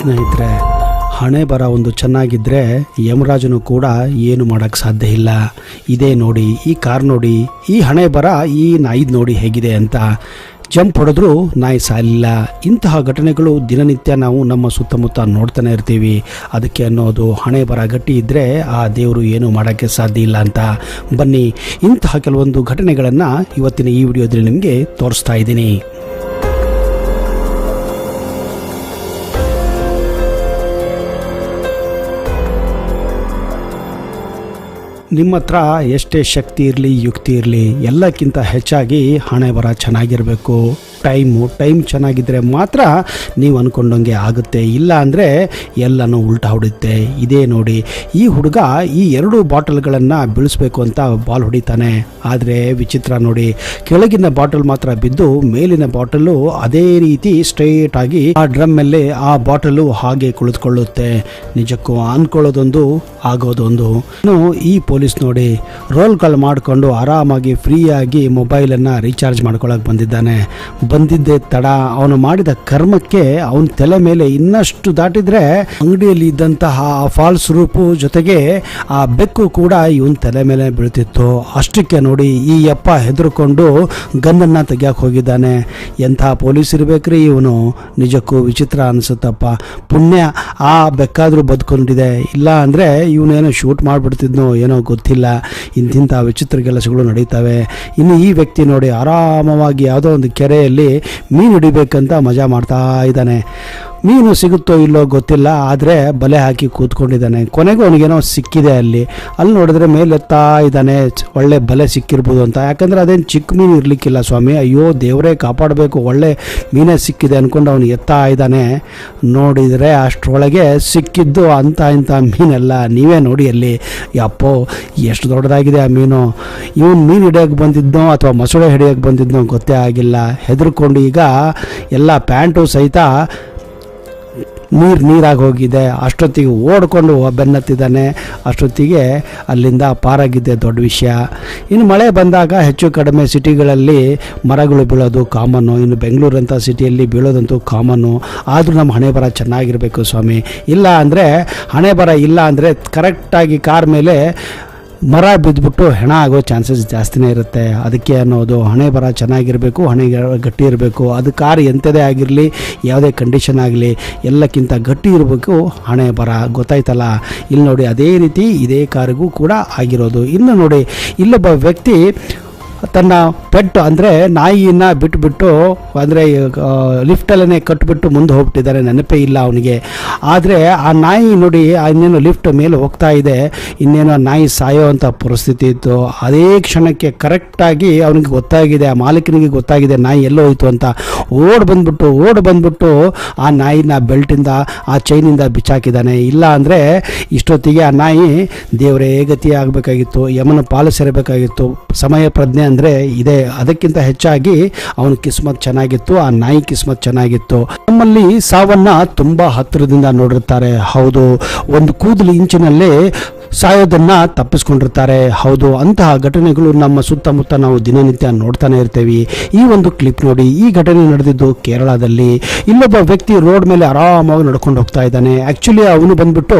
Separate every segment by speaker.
Speaker 1: ಸ್ನೇಹಿತರೆ, ಹಣೆ ಬರ ಒಂದು ಚೆನ್ನಾಗಿದ್ದರೆ ಯಮರಾಜನು ಕೂಡ ಏನು ಮಾಡೋಕ್ಕೆ ಸಾಧ್ಯ ಇಲ್ಲ. ಇದೇ ನೋಡಿ, ಈ ಕಾರ್ ನೋಡಿ, ಈ ಹಣೆ ಬರ, ಈ ನಾಯಿದು ನೋಡಿ ಹೇಗಿದೆ ಅಂತ. ಜಂಪ್ ಹೊಡೆದ್ರೂ ನಾಯಿ ಸಾಲಿಲ್ಲ. ಇಂತಹ ಘಟನೆಗಳು ದಿನನಿತ್ಯ ನಾವು ನಮ್ಮ ಸುತ್ತಮುತ್ತ ನೋಡ್ತಾನೆ ಇರ್ತೀವಿ. ಅದಕ್ಕೆ ಅನ್ನೋದು ಹಣೆ ಬರ ಗಟ್ಟಿ ಇದ್ದರೆ ಆ ದೇವರು ಏನು ಮಾಡೋಕ್ಕೆ ಸಾಧ್ಯ ಇಲ್ಲ ಅಂತ. ಬನ್ನಿ, ಇಂತಹ ಕೆಲವೊಂದು ಘಟನೆಗಳನ್ನು ಇವತ್ತಿನ ಈ ವಿಡಿಯೋದಲ್ಲಿ ನಿಮಗೆ ತೋರಿಸ್ತಾ ಇದ್ದೀನಿ. ನಿಮ್ಮ ಹತ್ರ ಎಷ್ಟೇ ಶಕ್ತಿ ಇರಲಿ, ಯುಕ್ತಿ ಇರಲಿ, ಎಲ್ಲಕ್ಕಿಂತ ಹೆಚ್ಚಾಗಿ ಹಣೆ ಬರ ಚೆನ್ನಾಗಿರಬೇಕು. ಟೈಮ್ ಚೆನ್ನಾಗಿದ್ದರೆ ಮಾತ್ರ ನೀವು ಅಂದ್ಕೊಂಡಂಗೆ ಆಗುತ್ತೆ. ಇಲ್ಲ ಅಂದರೆ ಎಲ್ಲನೂ ಉಲ್ಟಾ ಹೊಡೆಯುತ್ತೆ. ಇದೇ ನೋಡಿ, ಈ ಹುಡುಗ ಈ 2 ಬಾಟಲ್ಗಳನ್ನು ಬೀಳಿಸ್ಬೇಕು ಅಂತ ಬಾಲ್ ಹೊಡಿತಾನೆ. ಆದರೆ ವಿಚಿತ್ರ ನೋಡಿ, ಕೆಳಗಿನ ಬಾಟಲ್ ಮಾತ್ರ ಬಿದ್ದು ಮೇಲಿನ ಬಾಟಲು ಅದೇ ರೀತಿ ಸ್ಟ್ರೈಟ್ ಆಗಿ ಆ ಡ್ರಮ್ ಮೇಲೆ ಆ ಬಾಟಲು ಹಾಗೆ ಕುಳಿತುಕೊಳ್ಳುತ್ತೆ. ನಿಜಕ್ಕೂ ಅಂದ್ಕೊಳ್ಳೋದೊಂದು, ಆಗೋದೊಂದು. ಇನ್ನು ಈ ಪೊಲೀಸ್ ನೋಡಿ, ರೋಲ್ ಕಾಲ್ ಮಾಡಿಕೊಂಡು ಆರಾಮಾಗಿ ಫ್ರೀಯಾಗಿ ಮೊಬೈಲನ್ನು ರೀಚಾರ್ಜ್ ಮಾಡ್ಕೊಳ್ಳೋಕೆ ಬಂದಿದ್ದಾನೆ. ಬಂದಿದ್ದೆ ತಡ, ಅವನು ಮಾಡಿದ ಕರ್ಮಕ್ಕೆ ಅವನ ತಲೆ ಮೇಲೆ ಇನ್ನಷ್ಟು ದಾಟಿದ್ರೆ ಅಂಗಡಿಯಲ್ಲಿ ಇದ್ದಂತಹ ಫಾಲ್ಸ್ ರೂಪು ಜೊತೆಗೆ ಆ ಬೆಕ್ಕು ಕೂಡ ಇವನ್ ತಲೆ ಮೇಲೆ ಬೀಳ್ತಿತ್ತು. ಅಷ್ಟಕ್ಕೆ ನೋಡಿ, ಈ ಯಪ್ಪ ಹೆದರ್ಕೊಂಡು ಗನ್ನನ್ನು ತೆಗಿಯಕ್ಕೆ ಹೋಗಿದ್ದಾನೆ. ಎಂಥ ಪೊಲೀಸ್ ಇರಬೇಕ್ರಿ ಇವನು. ನಿಜಕ್ಕೂ ವಿಚಿತ್ರ ಅನಿಸುತ್ತಪ್ಪ. ಪುಣ್ಯ ಆ ಬೆಕ್ಕಾದರೂ ಬದುಕೊಂಡಿದೆ, ಇಲ್ಲ ಅಂದರೆ ಇವನೇನೋ ಶೂಟ್ ಮಾಡಿಬಿಡ್ತಿದ್ನೋ ಏನೋ ಗೊತ್ತಿಲ್ಲ. ಇಂತಿಂಥ ವಿಚಿತ್ರ ಕೆಲಸಗಳು ನಡೀತವೆ. ಇನ್ನು ಈ ವ್ಯಕ್ತಿ ನೋಡಿ, ಆರಾಮವಾಗಿ ಯಾವುದೋ ಒಂದು ಕೆರೆಯಲ್ಲಿ ಮೀನು ಹಿಡಿಬೇಕಂತ ಮಜಾ ಮಾಡ್ತಾ ಇದ್ದಾನೆ. ಮೀನು ಸಿಗುತ್ತೋ ಇಲ್ಲೋ ಗೊತ್ತಿಲ್ಲ, ಆದರೆ ಬಲೆ ಹಾಕಿ ಕೂತ್ಕೊಂಡಿದ್ದಾನೆ. ಕೊನೆಗೂ ಅವನಿಗೇನೋ ಸಿಕ್ಕಿದೆ. ಅಲ್ಲಿ ನೋಡಿದ್ರೆ ಮೇಲೆತ್ತಾ ಇದ್ದಾನೆ, ಒಳ್ಳೆ ಬಲೆ ಸಿಕ್ಕಿರ್ಬೋದು ಅಂತ. ಯಾಕಂದರೆ ಅದೇನು ಚಿಕ್ಕ ಮೀನು ಇರಲಿಕ್ಕಿಲ್ಲ ಸ್ವಾಮಿ. ಅಯ್ಯೋ ದೇವರೇ ಕಾಪಾಡಬೇಕು, ಒಳ್ಳೆ ಮೀನೇ ಸಿಕ್ಕಿದೆ ಅಂದ್ಕೊಂಡು ಅವನು ಎತ್ತಾ ಇದ್ದಾನೆ. ನೋಡಿದರೆ ಅಷ್ಟರೊಳಗೆ ಸಿಕ್ಕಿದ್ದು ಇಂಥ ಮೀನೆಲ್ಲ. ನೀವೇ ನೋಡಿ ಅಲ್ಲಿ, ಯಪ್ಪೋ ಎಷ್ಟು ದೊಡ್ಡದಾಗಿದೆ ಆ ಮೀನು. ಇವನು ಮೀನು ಹಿಡಿಯೋಕ್ಕೆ ಬಂದಿದ್ನೋ ಅಥವಾ ಮೊಸಳೆ ಹಿಡಿಯೋಕ್ಕೆ ಬಂದಿದ್ನೋ ಗೊತ್ತೇ ಆಗಿಲ್ಲ. ಹೆದರ್ಕೊಂಡು ಈಗ ಎಲ್ಲ ಪ್ಯಾಂಟು ಸಹಿತ ನೀರಾಗಿ ಹೋಗಿದೆ. ಅಷ್ಟೊತ್ತಿಗೆ ಓಡ್ಕೊಂಡು ಬೆನ್ನತ್ತಿದ್ದಾನೆ. ಅಷ್ಟೊತ್ತಿಗೆ ಅಲ್ಲಿಂದ ಪಾರಾಗಿದ್ದೆ ದೊಡ್ಡ ವಿಷಯ. ಇನ್ನು ಮಳೆ ಬಂದಾಗ ಹೆಚ್ಚು ಕಡಿಮೆ ಸಿಟಿಗಳಲ್ಲಿ ಮರಗಳು ಬೀಳೋದು ಕಾಮನ್ನು. ಇನ್ನು ಬೆಂಗಳೂರಂಥ ಸಿಟಿಯಲ್ಲಿ ಬೀಳೋದಂತೂ ಕಾಮನ್ನು. ಆದರೂ ನಮ್ಮ ಹಣೆ ಬರ ಚೆನ್ನಾಗಿರಬೇಕು ಸ್ವಾಮಿ. ಇಲ್ಲ ಅಂದರೆ ಹಣೆ ಬರ ಇಲ್ಲ ಅಂದರೆ ಕರೆಕ್ಟಾಗಿ ಕಾರ್ ಮೇಲೆ ಮರ ಬಿದ್ದುಬಿಟ್ಟು ಹೆಣ ಆಗೋ ಚಾನ್ಸಸ್ ಜಾಸ್ತಿನೇ ಇರುತ್ತೆ. ಅದಕ್ಕೆ ಅನ್ನೋದು ಹಣೆ ಬರ ಚೆನ್ನಾಗಿರಬೇಕು, ಹಣೆ ಗಟ್ಟಿ ಇರಬೇಕು. ಅದು ಕಾರ್ ಎಂಥದೇ ಆಗಿರಲಿ, ಯಾವುದೇ ಕಂಡೀಷನ್ ಆಗಲಿ, ಎಲ್ಲಕ್ಕಿಂತ ಗಟ್ಟಿ ಇರಬೇಕು ಹಣೆ ಬರ. ಗೊತ್ತಾಯ್ತಲ್ಲ? ಇಲ್ಲಿ ನೋಡಿ, ಅದೇ ರೀತಿ ಇದೇ ಕಾರಿಗೂ ಕೂಡ ಆಗಿರೋದು. ಇನ್ನು ನೋಡಿ, ಇಲ್ಲೊಬ್ಬ ವ್ಯಕ್ತಿ ತನ್ನ ಪೆಟ್ಟು ಅಂದರೆ ನಾಯಿಯನ್ನು ಬಿಟ್ಟುಬಿಟ್ಟು, ಅಂದರೆ ಲಿಫ್ಟಲ್ಲೇ ಕಟ್ಟಿಬಿಟ್ಟು ಮುಂದೆ ಹೋಗ್ಬಿಟ್ಟಿದ್ದಾರೆ. ನೆನಪೇ ಇಲ್ಲ ಅವನಿಗೆ. ಆದರೆ ಆ ನಾಯಿ ನೋಡಿ, ಇನ್ನೇನು ಲಿಫ್ಟ್ ಮೇಲೆ ಹೋಗ್ತಾ ಇದೆ, ಇನ್ನೇನು ನಾಯಿ ಸಾಯೋ ಅಂಥ ಪರಿಸ್ಥಿತಿ ಇತ್ತು. ಅದೇ ಕ್ಷಣಕ್ಕೆ ಕರೆಕ್ಟಾಗಿ ಅವನಿಗೆ ಗೊತ್ತಾಗಿದೆ, ಆ ಮಾಲೀಕನಿಗೆ ಗೊತ್ತಾಗಿದೆ ನಾಯಿ ಎಲ್ಲೋ ಹೋಯಿತು ಅಂತ. ಓಡ್ ಬಂದ್ಬಿಟ್ಟು ಆ ನಾಯಿನ ಬೆಲ್ಟಿಂದ, ಆ ಚೈನಿಂದ ಬಿಚ್ಚಾಕಿದ್ದಾನೆ. ಇಲ್ಲ ಅಂದರೆ ಇಷ್ಟೊತ್ತಿಗೆ ಆ ನಾಯಿ ದೇವರೇ ಗತಿ ಆಗಬೇಕಾಗಿತ್ತು, ಯಮನ ಪಾಲು ಸೇರಬೇಕಾಗಿತ್ತು. ಸಮಯ ಪ್ರಜ್ಞೆ ಅಂದರೆ ಇದೆ. ಅದಕ್ಕಿಂತ ಹೆಚ್ಚಾಗಿ ಅವನ ಕಿಸ್ಮತ್ ಚೆನ್ನಾಗಿತ್ತು, ಆ ನಾಯಿ ಕಿಸ್ಮತ್ ಚೆನ್ನಾಗಿತ್ತು. ನಮ್ಮಲ್ಲಿ ಸಾವನ್ನ ತುಂಬಾ ಹತ್ತಿರದಿಂದ ನೋಡಿರ್ತಾರೆ. ಹೌದು, ಒಂದು ಕೂದಲು ಇಂಚಿನಲ್ಲೇ ಸಾಯೋದನ್ನ ತಪ್ಪಿಸ್ಕೊಂಡಿರ್ತಾರೆ. ಹೌದು, ಅಂತಹ ಘಟನೆಗಳು ನಮ್ಮ ಸುತ್ತಮುತ್ತ ನಾವು ದಿನನಿತ್ಯ ನೋಡ್ತಾನೆ ಇರ್ತೀವಿ. ಈ ಒಂದು ಕ್ಲಿಪ್ ನೋಡಿ, ಈ ಘಟನೆ ನಡೆದಿದ್ದು ಕೇರಳದಲ್ಲಿ. ಇಲ್ಲೊಬ್ಬ ವ್ಯಕ್ತಿ ರೋಡ್ ಮೇಲೆ ಆರಾಮಾಗಿ ನಡ್ಕೊಂಡು ಹೋಗ್ತಾ ಇದ್ದಾನೆ. ಆ್ಯಕ್ಚುಲಿ ಅವನು ಬಂದ್ಬಿಟ್ಟು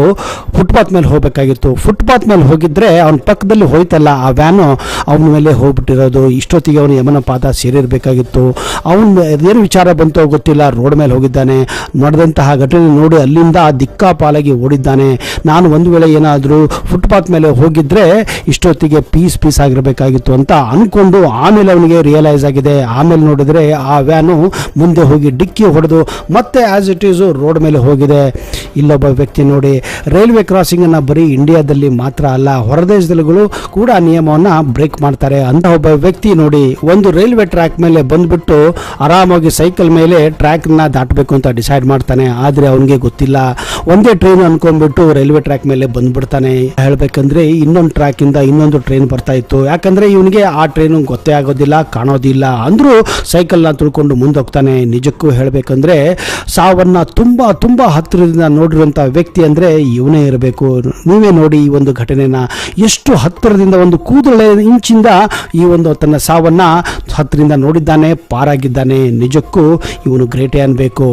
Speaker 1: ಫುಟ್ಪಾತ್ ಮೇಲೆ ಹೋಗಬೇಕಾಗಿತ್ತು. ಫುಟ್ಪಾತ್ ಮೇಲೆ ಹೋಗಿದ್ರೆ ಅವನ ಪಕ್ಕದಲ್ಲಿ ಹೋಯ್ತಲ್ಲ ಆ ವ್ಯಾನು, ಅವನ ಮೇಲೆ ಹೋಗ್ಬಿಟ್ಟಿರೋದು. ಇಷ್ಟೊತ್ತಿಗೆ ಅವನು ಯಮನ ಪಾದ ಸೇರಿರಬೇಕಾಗಿತ್ತು. ಅವನು ಏನು ವಿಚಾರ ಬಂತೋ ಗೊತ್ತಿಲ್ಲ, ರೋಡ್ ಮೇಲೆ ಹೋಗಿದ್ದಾನೆ. ನಡೆದಂತಹ ಘಟನೆ ನೋಡಿ ಅಲ್ಲಿಂದ ದಿಕ್ಕಾಪಾಲಾಗಿ ಓಡಿದ್ದಾನೆ. ನಾನು ಒಂದು ವೇಳೆ ಏನಾದರೂ ಫುಟ್ಪಾತ್ ಮೇಲೆ ಹೋಗಿದ್ರೆ ಇಷ್ಟೊತ್ತಿಗೆ ಪೀಸ್ ಆಗಿರಬೇಕಾಗಿತ್ತು ಅಂತ ಅಂದ್ಕೊಂಡು ಆಮೇಲೆ ಅವನಿಗೆ ರಿಯಲೈಸ್ ಆಗಿದೆ. ಆಮೇಲೆ ನೋಡಿದ್ರೆ ಆ ವ್ಯಾನು ಮುಂದೆ ಹೋಗಿ ಡಿಕ್ಕಿ ಹೊಡೆದು ಮತ್ತೆ ಆಸ್ ಇಟ್ ಈಸು ರೋಡ್ ಮೇಲೆ ಹೋಗಿದೆ. ಇಲ್ಲೊಬ್ಬ ವ್ಯಕ್ತಿ ನೋಡಿ, ರೈಲ್ವೆ ಕ್ರಾಸಿಂಗನ್ನು ಬರೀ ಇಂಡಿಯಾದಲ್ಲಿ ಮಾತ್ರ ಅಲ್ಲ, ಹೊರದೇಶದಲ್ಲಿಗಳು ಕೂಡ ನಿಯಮವನ್ನು ಬ್ರೇಕ್ ಮಾಡ್ತಾರೆ. ಅಂತ ಒಬ್ಬ ವ್ಯಕ್ತಿ ನೋಡಿ, ಒಂದು ರೈಲ್ವೆ ಟ್ರ್ಯಾಕ್ ಮೇಲೆ ಬಂದ್ಬಿಟ್ಟು ಆರಾಮಾಗಿ ಸೈಕಲ್ ಮೇಲೆ ಟ್ರ್ಯಾಕ್ನ ದಾಟಬೇಕು ಅಂತ ಡಿಸೈಡ್ ಮಾಡ್ತಾನೆ. ಆದರೆ ಅವನಿಗೆ ಗೊತ್ತಿಲ್ಲ, ಒಂದೇ ಟ್ರೈನ್ ಅನ್ಕೊಂಡ್ಬಿಟ್ಟು ರೈಲ್ವೆ ಟ್ರ್ಯಾಕ್ ಮೇಲೆ ಬಂದ್ಬಿಡ್ತಾನೆ. ಹೇಳಬೇಕಂದ್ರೆ ಇನ್ನೊಂದು ಟ್ರ್ಯಾಕಿಂದ ಇನ್ನೊಂದು ಟ್ರೈನ್ ಬರ್ತಾ ಇತ್ತು. ಯಾಕಂದರೆ ಇವನಿಗೆ ಆ ಟ್ರೈನು ಗೊತ್ತೇ ಆಗೋದಿಲ್ಲ, ಕಾಣೋದಿಲ್ಲ. ಅಂದರೂ ಸೈಕಲ್ನ ತುಳ್ಕೊಂಡು ಮುಂದೆ ಹೋಗ್ತಾನೆ. ನಿಜಕ್ಕೂ ಹೇಳಬೇಕಂದ್ರೆ ಸಾವನ್ನ ತುಂಬ ಹತ್ತಿರದಿಂದ ನೋಡಿರುವಂಥ ವ್ಯಕ್ತಿ ಅಂದರೆ ಇವನೇ ಇರಬೇಕು. ನೀವೇ ನೋಡಿ ಈ ಒಂದು ಘಟನೆನ, ಎಷ್ಟು ಹತ್ತಿರದಿಂದ, ಒಂದು ಕೂದಲೇ ಇಂಚಿಂದ ಈ ಒಂದು ತನ್ನ ಸಾವನ್ನ ಹತ್ತಿರದಿಂದ ನೋಡಿದ್ದಾನೆ, ಪಾರಾಗಿದ್ದಾನೆ. ನಿಜಕ್ಕೂ ಇವನು ಗ್ರೇಟೇ ಅನ್ಬೇಕು.